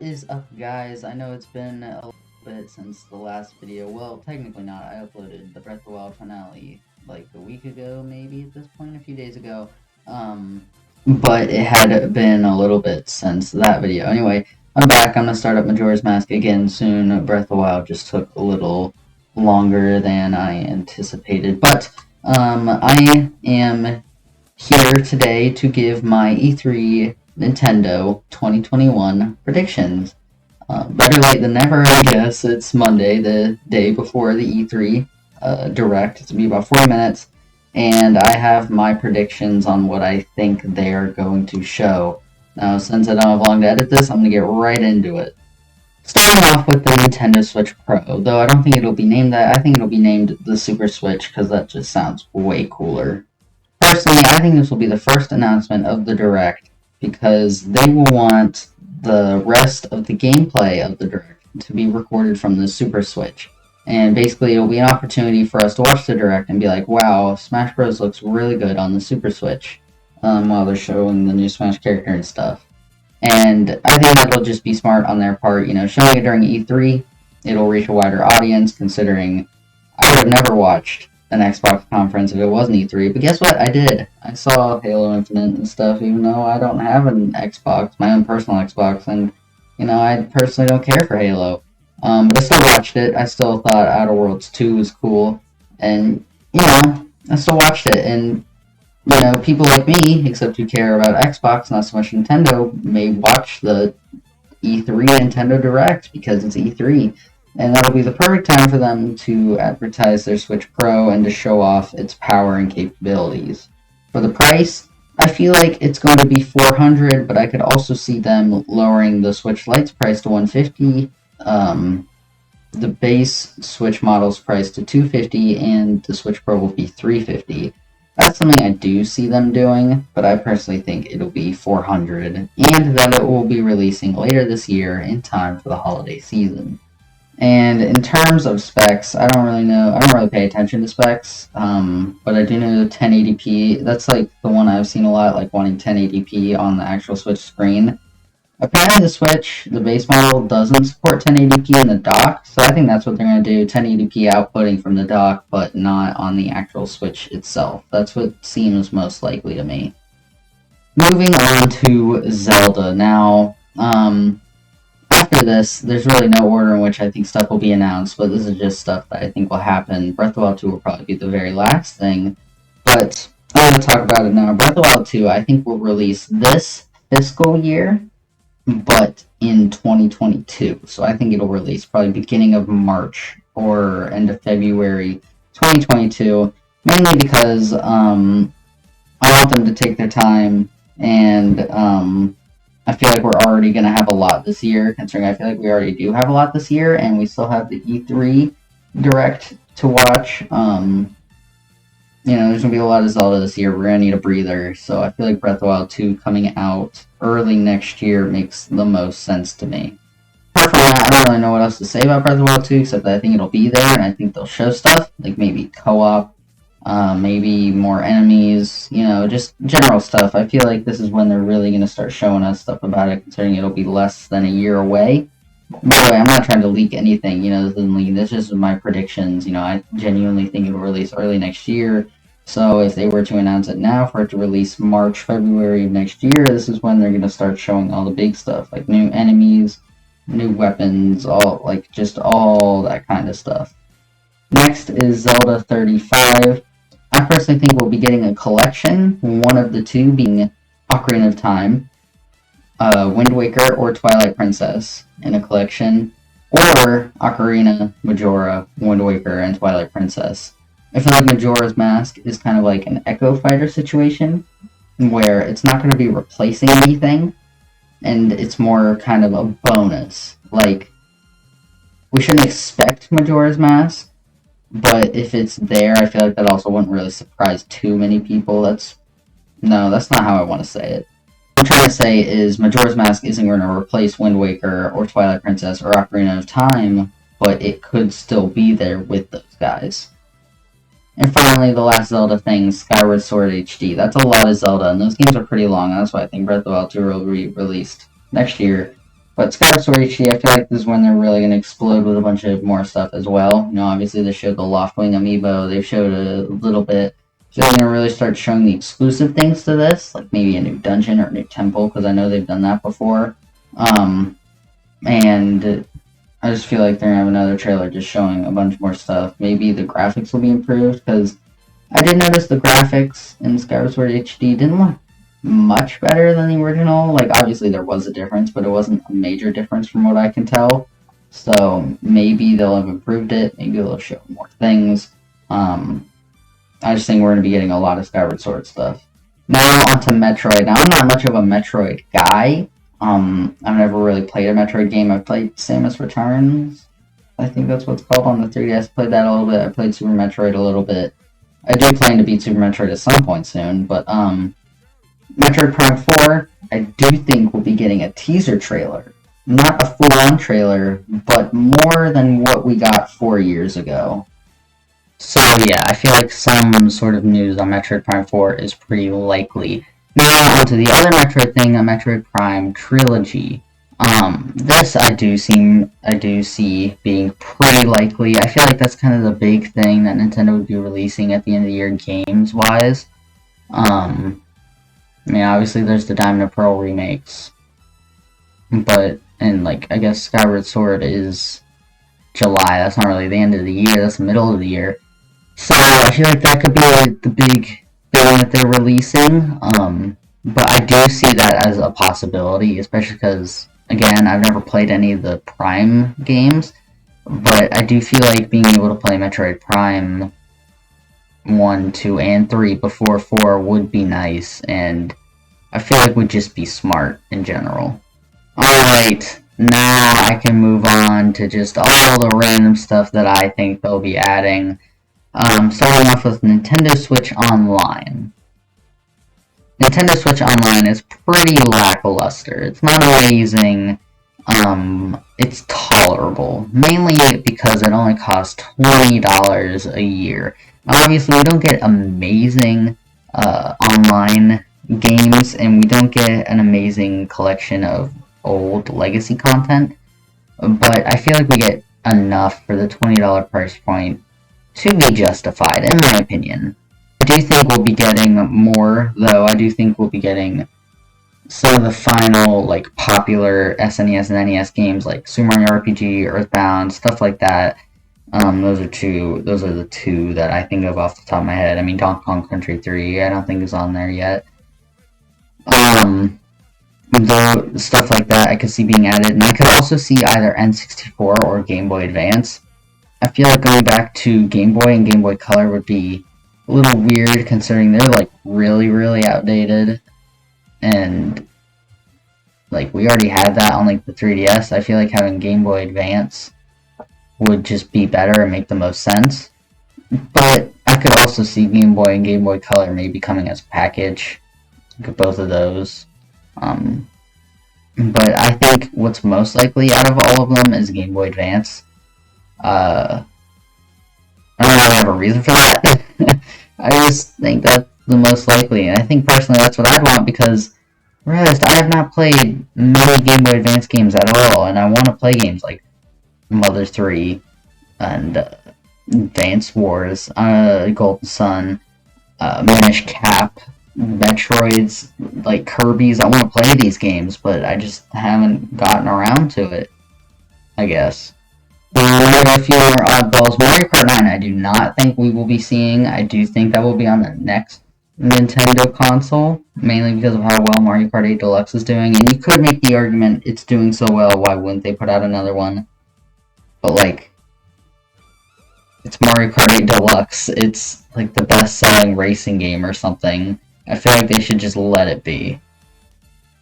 is up, guys? I know it's been a little bit since the last video. Well, technically not. I uploaded the Breath of the Wild finale like a week ago, maybe at this point, a few days ago. But it had been a little bit since that video. Anyway, I'm back. I'm gonna start up Majora's Mask again soon. Breath of the Wild just took a little longer than I anticipated, but I am here today to give my E3 Nintendo 2021 predictions. Better late than never, I guess. It's Monday, the day before the E3 Direct. It's going to be about 40 minutes, and I have my predictions on what I think they're going to show. Now, since I don't have long to edit this, I'm going to get right into it. Starting off with the Nintendo Switch Pro, though I don't think it'll be named that. I think it'll be named the Super Switch, because that just sounds way cooler. Personally, I think this will be the first announcement of the Direct because they will want the rest of the gameplay of the Direct to be recorded from the Super Switch. And basically, it'll be an opportunity for us to watch the Direct and be like, wow, Smash Bros. Looks really good on the Super Switch while they're showing the new Smash character and stuff. And I think that'll just be smart on their part, showing it during E3, it'll reach a wider audience considering I would have never watched an Xbox conference if it wasn't E3, but guess what? I did. I saw Halo Infinite and stuff, even though I don't have an Xbox, my own personal Xbox, and, I personally don't care for Halo. But I still watched it. I still thought Outer Worlds 2 was cool, and, I still watched it, and, people like me, except who care about Xbox, not so much Nintendo, may watch the E3 Nintendo Direct because it's E3. And that'll be the perfect time for them to advertise their Switch Pro and to show off its power and capabilities. For the price, I feel like it's going to be $400, but I could also see them lowering the Switch Lite's price to $150, the base Switch model's price to $250, and the Switch Pro will be $350. That's something I do see them doing, but I personally think it'll be $400, and that it will be releasing later this year in time for the holiday season. And in terms of specs, I don't really pay attention to specs, but I do know 1080p, that's like the one I've seen a lot, like wanting 1080p on the actual Switch screen. Apparently the Switch, the base model, doesn't support 1080p in the dock, so I think that's what they're going to do, 1080p outputting from the dock, but not on the actual Switch itself. That's what seems most likely to me. Moving on to Zelda. Now, after this, there's really no order in which I think stuff will be announced, but this is just stuff that I think will happen. Breath of the Wild 2 will probably be the very last thing, but I want to talk about it now. Breath of the Wild 2, I think, will release this fiscal year, but in 2022. So I think it'll release probably beginning of March or end of February 2022, mainly because I want them to take their time, and I feel like we're already going to have a lot this year, considering I feel like we already do have a lot this year, and we still have the E3 Direct to watch. There's going to be a lot of Zelda this year. We're going to need a breather, so I feel like Breath of the Wild 2 coming out early next year makes the most sense to me. Apart from that, I don't really know what else to say about Breath of the Wild 2, except that I think it'll be there, and I think they'll show stuff, like maybe co-op, maybe more enemies, just general stuff. I feel like this is when they're really going to start showing us stuff about it, considering it'll be less than a year away. By the way, I'm not trying to leak anything, this is just my predictions, I genuinely think it'll release early next year. So if they were to announce it now for it to release March, February of next year, this is when they're going to start showing all the big stuff, like new enemies, new weapons, all that kind of stuff. Next is Zelda 35. I personally think we'll be getting a collection, one of the two being Ocarina of Time, Wind Waker, or Twilight Princess in a collection, or Ocarina, Majora, Wind Waker, and Twilight Princess. I feel like Majora's Mask is kind of like an Echo Fighter situation, where it's not going to be replacing anything, and it's more kind of a bonus. Like, we shouldn't expect Majora's Mask, but if it's there, I feel like that also wouldn't really surprise too many people. That's not how I want to say it. What I'm trying to say is Majora's Mask isn't going to replace Wind Waker or Twilight Princess or Ocarina of Time, but it could still be there with those guys. And finally, the last Zelda thing, Skyward Sword HD. That's a lot of Zelda, and those games are pretty long. That's why I think Breath of the Wild 2 will be released next year. But Skyward Sword HD, I feel like this is when they're really going to explode with a bunch of more stuff as well. You know, obviously they showed the Loftwing amiibo, they showed a little bit. So they're going to really start showing the exclusive things to this, like maybe a new dungeon or a new temple, because I know they've done that before. And I just feel like they're going to have another trailer just showing a bunch more stuff. Maybe the graphics will be improved, because I did notice the graphics in Skyward Sword HD didn't look much better than the original. Like, obviously there was a difference, but it wasn't a major difference from what I can tell. So maybe they'll have improved it. Maybe they'll show more things. I just think we're going to be getting a lot of Skyward Sword stuff. Now onto Metroid. Now I'm not much of a Metroid guy. I've never really played a Metroid game. I've played Samus Returns. I think that's what it's called on the 3DS. I played that a little bit. I played Super Metroid a little bit. I do plan to beat Super Metroid at some point soon, but Metroid Prime 4, I do think we'll be getting a teaser trailer. Not a full-on trailer, but more than what we got 4 years ago. So yeah, I feel like some sort of news on Metroid Prime 4 is pretty likely. Now onto the other Metroid thing, a Metroid Prime trilogy. This I do see being pretty likely. I feel like that's kind of the big thing that Nintendo would be releasing at the end of the year games-wise. I mean, obviously there's the Diamond and Pearl remakes, but, and like, I guess Skyward Sword is July, that's not really the end of the year, that's the middle of the year. So I feel like that could be like the big thing that they're releasing, but I do see that as a possibility, especially because, again, I've never played any of the Prime games, but I do feel like being able to play Metroid Prime 1, 2, and 3 before 4 would be nice, and I feel like would just be smart in general. Alright, now I can move on to just all the random stuff that I think they'll be adding. Starting off with Nintendo Switch Online. Nintendo Switch Online is pretty lackluster. It's not amazing. It's tolerable. Mainly because it only costs $20 a year. Obviously, we don't get amazing online games, and we don't get an amazing collection of old legacy content, but I feel like we get enough for the $20 price point to be justified, in my opinion. I do think we'll be getting more, though. I do think we'll be getting some of the final, like, popular SNES and NES games, like Super Mario RPG, Earthbound, stuff like that. Those are the two that I think of off the top of my head. I mean, Donkey Kong Country 3, I don't think is on there yet. Though, stuff like that I could see being added, and I could also see either N64 or Game Boy Advance. I feel like going back to Game Boy and Game Boy Color would be a little weird, considering they're, like, really, really outdated, and, like, we already had that on, like, the 3DS. I feel like having Game Boy Advance would just be better and make the most sense. But I could also see Game Boy and Game Boy Color maybe coming as a package. Both of those. But I think what's most likely out of all of them is Game Boy Advance. I don't really have a reason for that. I just think that's the most likely, and I think personally that's what I'd want, because rest, I have not played many Game Boy Advance games at all, and I want to play games like Mother 3 and Dance Wars, Golden Sun, Minish Cap, Metroids, like Kirby's. I want to play these games, but I just haven't gotten around to it, I guess. I have a few more oddballs. Mario Kart 9 I do not think we will be seeing. I do think that will be on the next Nintendo console, mainly because of how well Mario Kart 8 Deluxe is doing, and you could make the argument it's doing so well, why wouldn't they put out another one? But, like, it's Mario Kart 8 Deluxe. It's, like, the best-selling racing game or something. I feel like they should just let it be.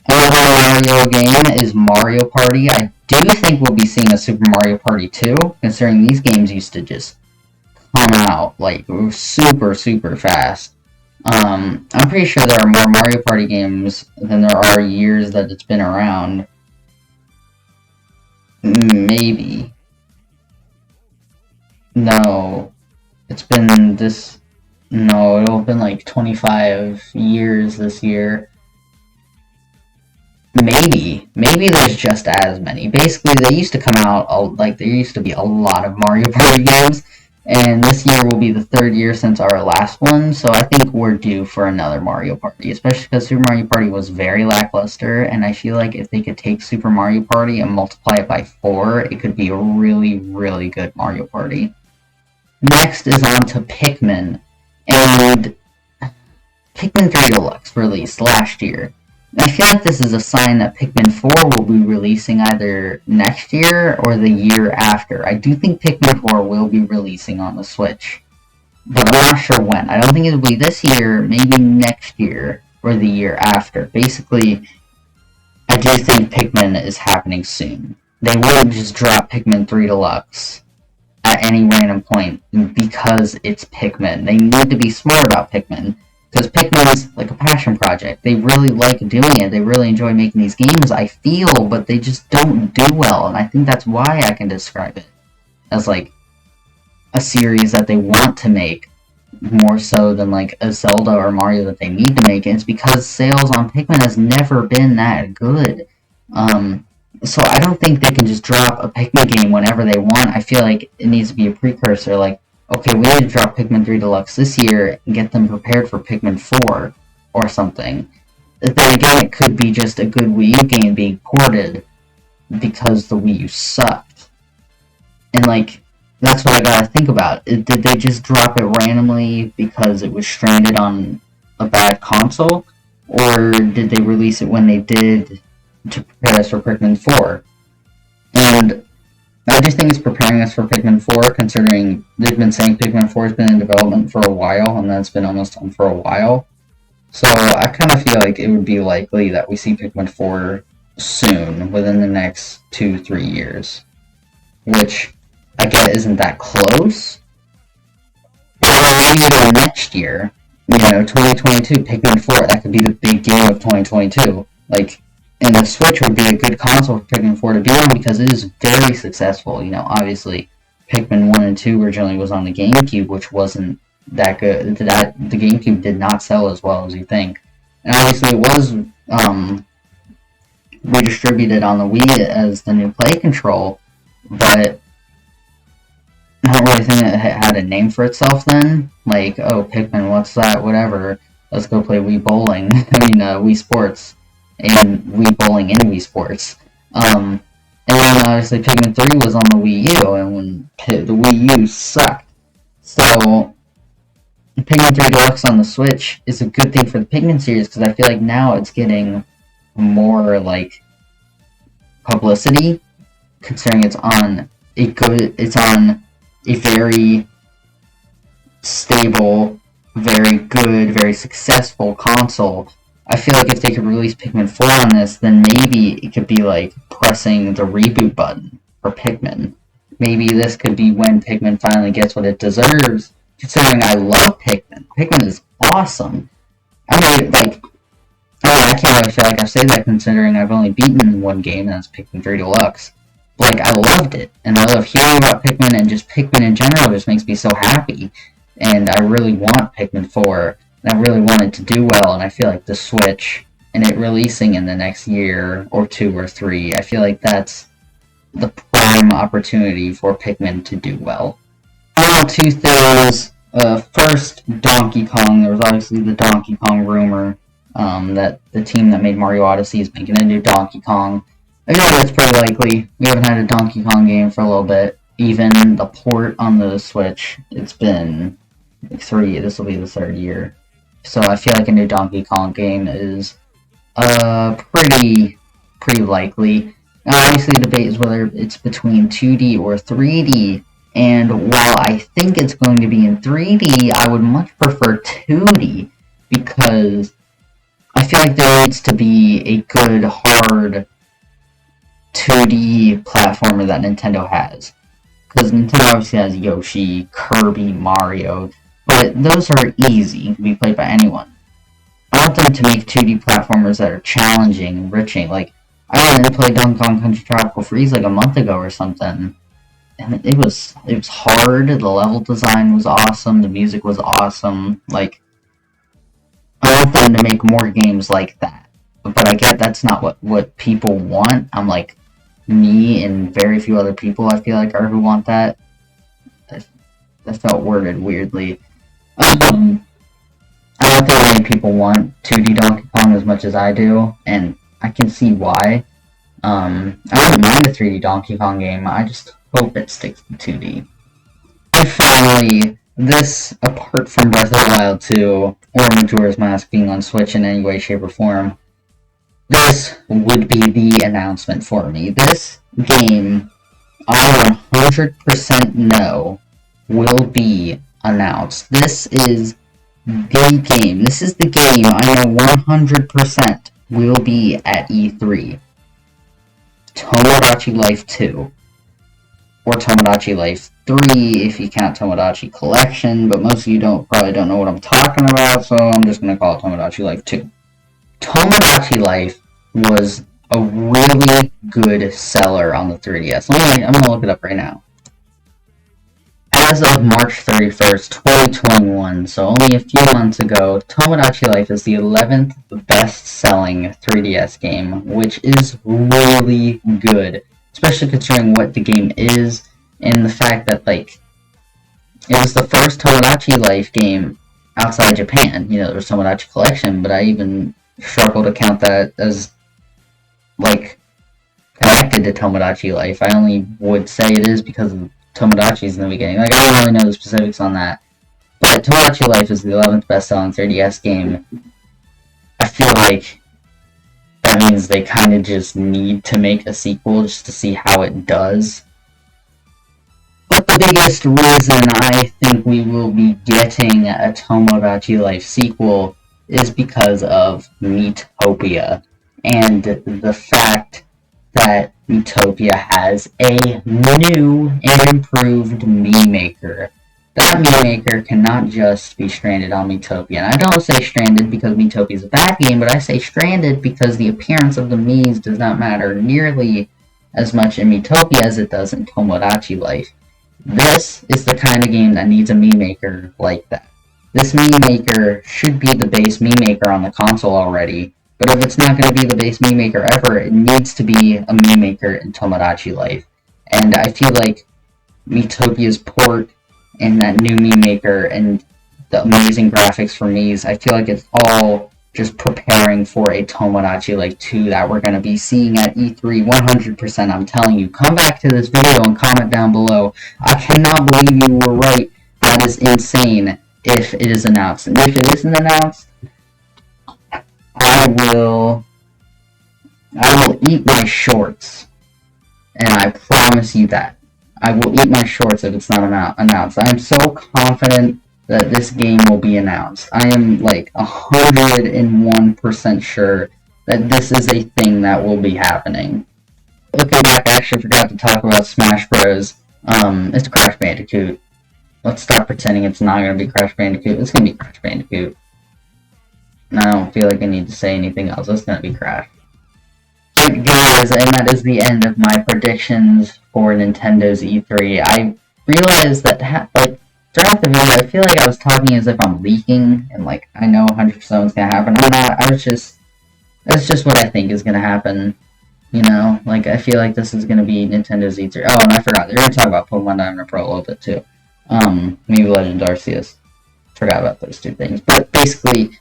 Another Mario game is Mario Party. I do think we'll be seeing a Super Mario Party 2, considering these games used to just come out, like, super, super fast. I'm pretty sure there are more Mario Party games than there are years that it's been around. Maybe. No. It's been this... No, it'll have been like 25 years this year. Maybe there's just as many. Basically, they used to come out, like, there used to be a lot of Mario Party games, and this year will be the third year since our last one, so I think we're due for another Mario Party, especially because Super Mario Party was very lackluster, and I feel like if they could take Super Mario Party and multiply it by 4, it could be a really, really good Mario Party. Next is on to Pikmin, and Pikmin 3 Deluxe released last year. I feel like this is a sign that Pikmin 4 will be releasing either next year or the year after. I do think Pikmin 4 will be releasing on the Switch, but I'm not sure when. I don't think it'll be this year, maybe next year or the year after. Basically, I do think Pikmin is happening soon. They wouldn't just drop Pikmin 3 Deluxe at any random point because it's Pikmin. They need to be smart about Pikmin. Because Pikmin's like a passion project. They really like doing it. They really enjoy making these games, I feel, but they just don't do well. And I think that's why I can describe it as like a series that they want to make more so than like a Zelda or Mario that they need to make. And it's because sales on Pikmin has never been that good. So I don't think they can just drop a Pikmin game whenever they want. I feel like it needs to be a precursor, like, okay, we need to drop Pikmin 3 Deluxe this year and get them prepared for Pikmin 4 or something. Then again, it could be just a good Wii U game being ported because the Wii U sucked. And, like, that's what I gotta think about. Did they just drop it randomly because it was stranded on a bad console? Or did they release it when they did to prepare us for Pikmin 4? And I just think it's preparing us for Pikmin 4, considering they've been saying Pikmin 4 has been in development for a while, and that's been almost done for a while. So I kind of feel like it would be likely that we see Pikmin 4 soon, within the next 2-3 years. Which, I get isn't that close. Or maybe the next year, 2022, Pikmin 4, that could be the big game of 2022. Like, and the Switch would be a good console for Pikmin 4 to be on because it is very successful. Obviously, Pikmin 1 and 2 originally was on the GameCube, which wasn't that good. The GameCube did not sell as well as you think. And obviously it was redistributed on the Wii as the new Play Control, but I don't really think it had a name for itself then. Like, oh, Pikmin, what's that? Whatever. Let's go play Wii Bowling. Wii Sports. And Wii Bowling and Wii Sports. And then obviously Pikmin 3 was on the Wii U, and when the Wii U sucked. So, Pikmin 3 Deluxe on the Switch is a good thing for the Pikmin series, because I feel like now it's getting more, like, publicity, considering it's on a very stable, very good, very successful console. I feel like if they could release Pikmin 4 on this, then maybe it could be like pressing the reboot button for Pikmin. Maybe this could be when Pikmin finally gets what it deserves, considering I love Pikmin. Pikmin is awesome. I can't really feel like I say that considering I've only beaten one game, and that's Pikmin 3 Deluxe. But, I loved it, and I love hearing about Pikmin, and just Pikmin in general just makes me so happy. And I really want Pikmin 4. I really want it to do well, and I feel like the Switch and it releasing in the next year or 2 or 3, I feel like that's the prime opportunity for Pikmin to do well. Two things. First, Donkey Kong. There was obviously the Donkey Kong rumor that the team that made Mario Odyssey is making a new Donkey Kong. I feel like that's pretty likely. We haven't had a Donkey Kong game for a little bit. Even the port on the Switch, it's been 3. This will be the 3rd year. So I feel like a new Donkey Kong game is pretty likely. Now, obviously, the debate is whether it's between 2D or 3D. And while I think it's going to be in 3D, I would much prefer 2D because I feel like there needs to be a good, hard 2D platformer that Nintendo has. Because Nintendo obviously has Yoshi, Kirby, Mario, but those are easy and can be played by anyone. I want them to make 2D platformers that are challenging, enriching. Like, I went and played Donkey Kong Country Tropical Freeze like a month ago or something, and it was hard. The level design was awesome. The music was awesome. Like, I want them to make more games like that. but I get that's not what people want. I'm like, me and very few other people I feel like are who want that. That felt worded weirdly. I don't think many people want 2D Donkey Kong as much as I do, and I can see why. I wouldn't mind a 3D Donkey Kong game, I just hope it sticks to 2D. And finally, this, apart from Breath of the Wild 2, or Majora's Mask being on Switch in any way, shape, or form, this would be the announcement for me. This game, I 100% know, will be announced. This is the game. This is the game I know 100% will be at E3. Tomodachi Life 2. Or Tomodachi Life 3 if you count Tomodachi Collection, but most of you probably don't know what I'm talking about, so I'm just going to call it Tomodachi Life 2. Tomodachi Life was a really good seller on the 3DS. I'm going to look it up right now. As of March 31st, 2021, so only a few months ago, Tomodachi Life is the 11th best-selling 3DS game, which is really good, especially considering what the game is, and the fact that, like, it was the first Tomodachi Life game outside Japan. You know, there was Tomodachi Collection, but I even struggle to count that as, like, connected to Tomodachi Life. I only would say it is because of Tomodachi's in the beginning. Like, I don't really know the specifics on that. But Tomodachi Life is the 11th best-selling 3DS game. I feel like that means they kind of just need to make a sequel just to see how it does. But the biggest reason I think we will be getting a Tomodachi Life sequel is because of Miitopia, and the fact that Miitopia has a new and improved Mii Maker. That Mii Maker cannot just be stranded on Miitopia. And I don't say stranded because Miitopia is a bad game, but I say stranded because the appearance of the Miis does not matter nearly as much in Miitopia as it does in Tomodachi Life. This is the kind of game that needs a Mii Maker like that. This Mii Maker should be the base Mii Maker on the console already, but if it's not going to be the base Mii Maker ever, it needs to be a Mii Maker in Tomodachi Life. And I feel like Miitopia's port and that new Mii Maker and the amazing graphics for Miis, I feel like it's all just preparing for a Tomodachi Life 2 that we're going to be seeing at E3 100%. I'm telling you, come back to this video and comment down below. I cannot believe you were right. That is insane if it is announced. And if it isn't announced, I will eat my shorts, and I promise you that. I will eat my shorts if it's not announced. I am so confident that this game will be announced. I am like 101% sure that this is a thing that will be happening. Looking back, I actually forgot to talk about Smash Bros. It's Crash Bandicoot. Let's stop pretending it's not going to be Crash Bandicoot. It's going to be Crash Bandicoot. And I don't feel like I need to say anything else. It's going to be Crash. Right, guys, and that is the end of my predictions for Nintendo's E3. I realized that, throughout the video, I feel like I was talking as if I'm leaking, and, like, I know 100% what's going to happen. I'm not. That's just what I think is going to happen. You know? Like, I feel like this is going to be Nintendo's E3. Oh, and I forgot. They're going to talk about Pokemon Diamond Pro a little bit, too. Maybe Legend Arceus. Forgot about those two things. But, basically,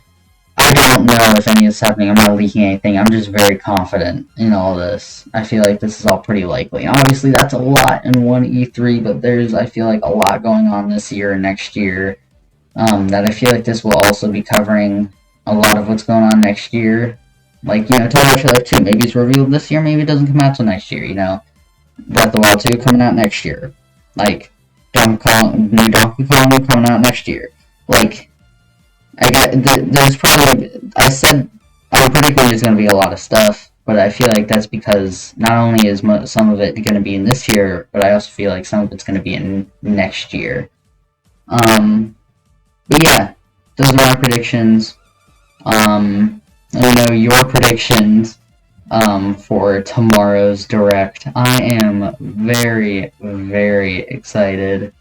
I don't know if any of this is happening. I'm not leaking anything. I'm just very confident in all this. I feel like this is all pretty likely. And obviously, that's a lot in one E3, but there's, I feel like, a lot going on this year and next year. That I feel like this will also be covering a lot of what's going on next year. Like, you know, Tomodachi Life 2, maybe it's revealed this year, maybe it doesn't come out till next year, you know? Breath of the Wild 2 coming out next year. Like, new Donkey Kong coming out next year. Like, there's probably, I'm predicting there's going to be a lot of stuff, but I feel like that's because not only is some of it going to be in this year, but I also feel like some of it's going to be in next year. But yeah, those are my predictions. Let me know your predictions for tomorrow's Direct. I am very, very excited.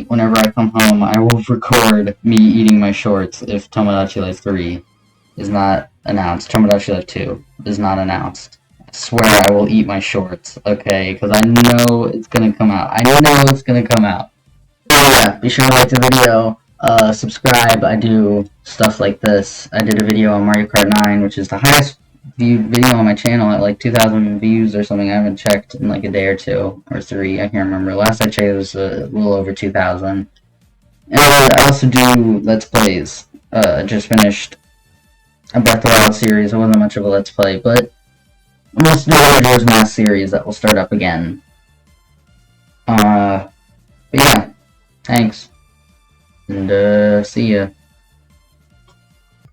Whenever I come home, I will record me eating my shorts if Tomodachi Life 3 is not announced. Tomodachi Life 2 is not announced. I swear I will eat my shorts, okay? Because I know it's gonna come out. I know it's gonna come out. Yeah, be sure to like the video, subscribe. I do stuff like this. I did a video on Mario Kart 9, which is the highest viewed video on my channel at like 2,000 views or something. I haven't checked in like a day or two, or three, I can't remember. Last I checked it was a little over 2,000. And I also do Let's Plays. Just finished a Breath of the Wild series. It wasn't much of a Let's Play, but I'm also doing a Majora's Mask series that will start up again. But yeah, thanks. And, see ya.